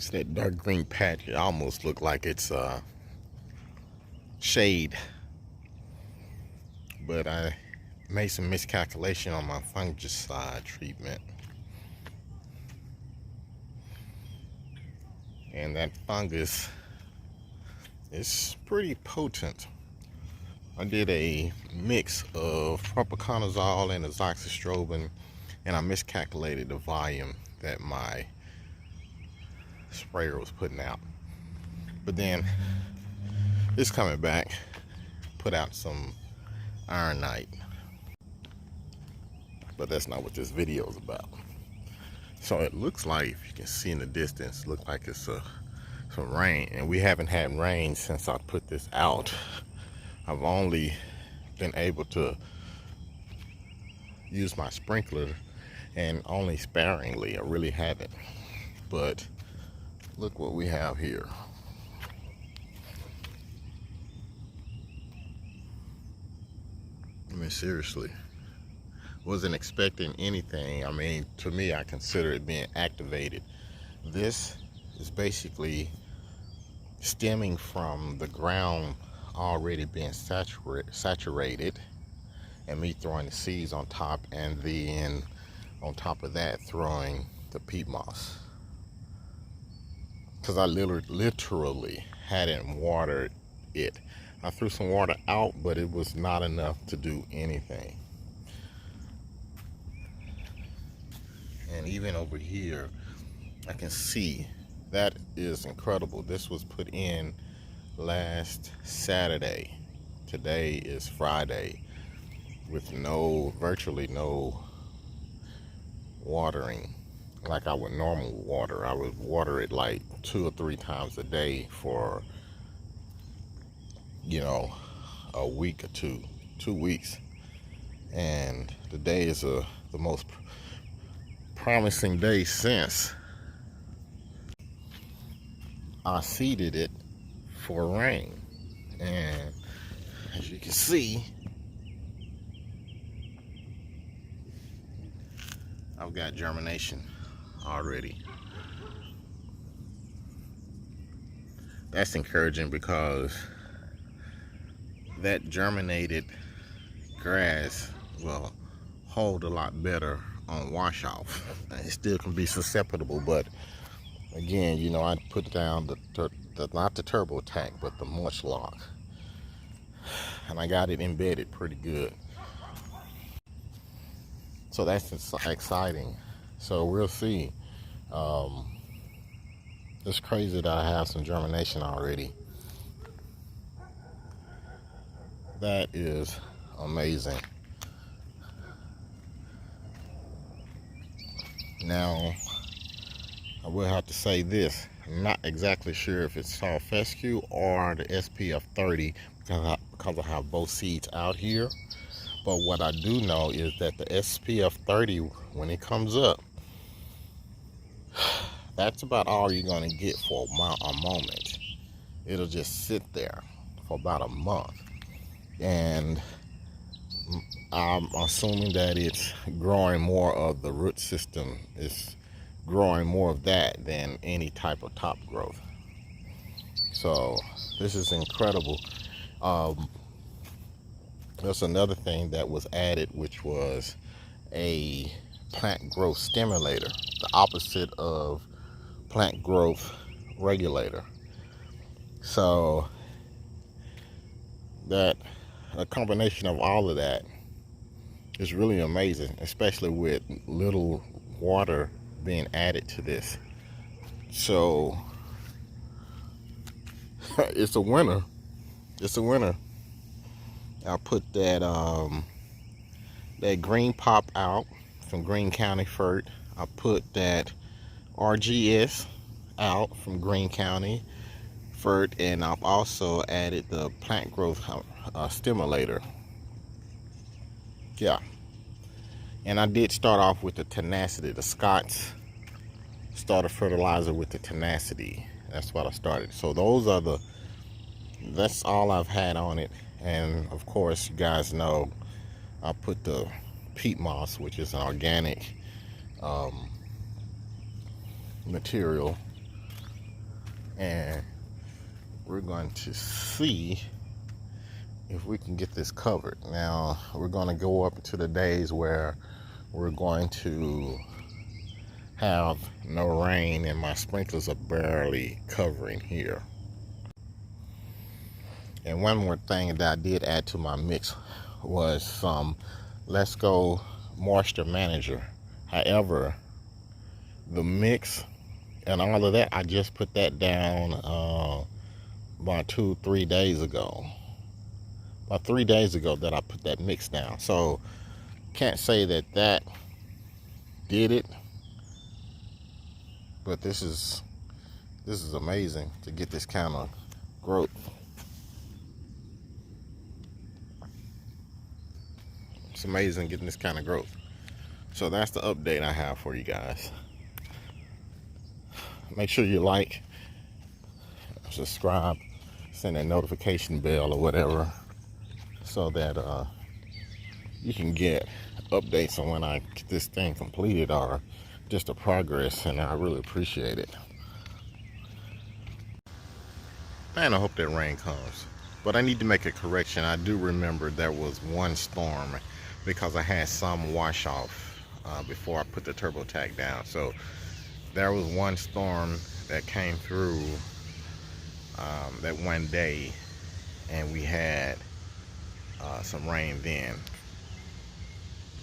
It's that dark green patch. It almost look like it's shade, but I made some miscalculation on my fungicide treatment, and that fungus is pretty potent. I did a mix of propiconazole and azoxystrobin, and I miscalculated the volume that my sprayer was putting out. But then it's coming back, put out some ironite, but that's not what this video is about. So it looks like, if you can see in the distance, looks like it's some rain, and we haven't had rain since I put this out. I've only been able to use my sprinkler, and only sparingly. I really haven't. But look what we have here. I mean, seriously, wasn't expecting anything. I mean, to me, I consider it being activated. This is basically stemming from the ground already being saturated, and me throwing the seeds on top, and then on top of that throwing the peat moss, because I literally hadn't watered it. I threw some water out, but it was not enough to do anything. And even over here, I can see that is incredible. This was put in last Saturday. Today is Friday, with virtually no watering like I would normally water. I would water it like 2 or 3 times a day for, a week or 2 weeks. And today is the most promising day since I seeded it for rain. And as you can see, I've got germination already. That's encouraging, because that germinated grass will hold a lot better on wash off. It still can be susceptible, but again, I put down not the turbo tank, but the mulch lock, and I got it embedded pretty good. So that's exciting. So we'll see. It's crazy that I have some germination already. That is amazing. Now, I will have to say this. I'm not exactly sure if it's soft fescue or the SPF 30, because I have both seeds out here. But what I do know is that the SPF 30, when it comes up, that's about all you're going to get for a moment. It'll just sit there for about a month. And I'm assuming that it's growing more of the root system. It's growing more of that than any type of top growth. So this is incredible. There's another thing that was added, which was a plant growth stimulator, the opposite of plant growth regulator. So that a combination of all of that is really amazing, especially with little water being added to this. So it's a winner. It's a winner. I put that green pop out from Greene County Fert. I put that RGS out from Greene County Fert, and I've also added the plant growth stimulator. Yeah. And I did start off with the Tenacity, the Scott's starter fertilizer with the Tenacity. That's what I started. So that's all I've had on it. And of course, you guys know I put the peat moss, which is an organic material, and we're going to see if we can get this covered. Now we're going to go up to the days where we're going to have no rain and my sprinklers are barely covering here. And one more thing that I did add to my mix was some Let's Go Moisture Manager. However, the mix and all of that, I just put that down about 2-3 days ago. About 3 days ago that I put that mix down. So can't say that did it, but this is amazing to get this kind of growth. It's amazing getting this kind of growth. So that's the update I have for you guys. Make sure you like, subscribe, send that notification bell or whatever, so that you can get updates on when I get this thing completed or just the progress, and I really appreciate it. And I hope that rain comes. But I need to make a correction. I do remember there was one storm, because I had some wash off before I put the TurboTac down. So there was one storm that came through that one day, and we had some rain then.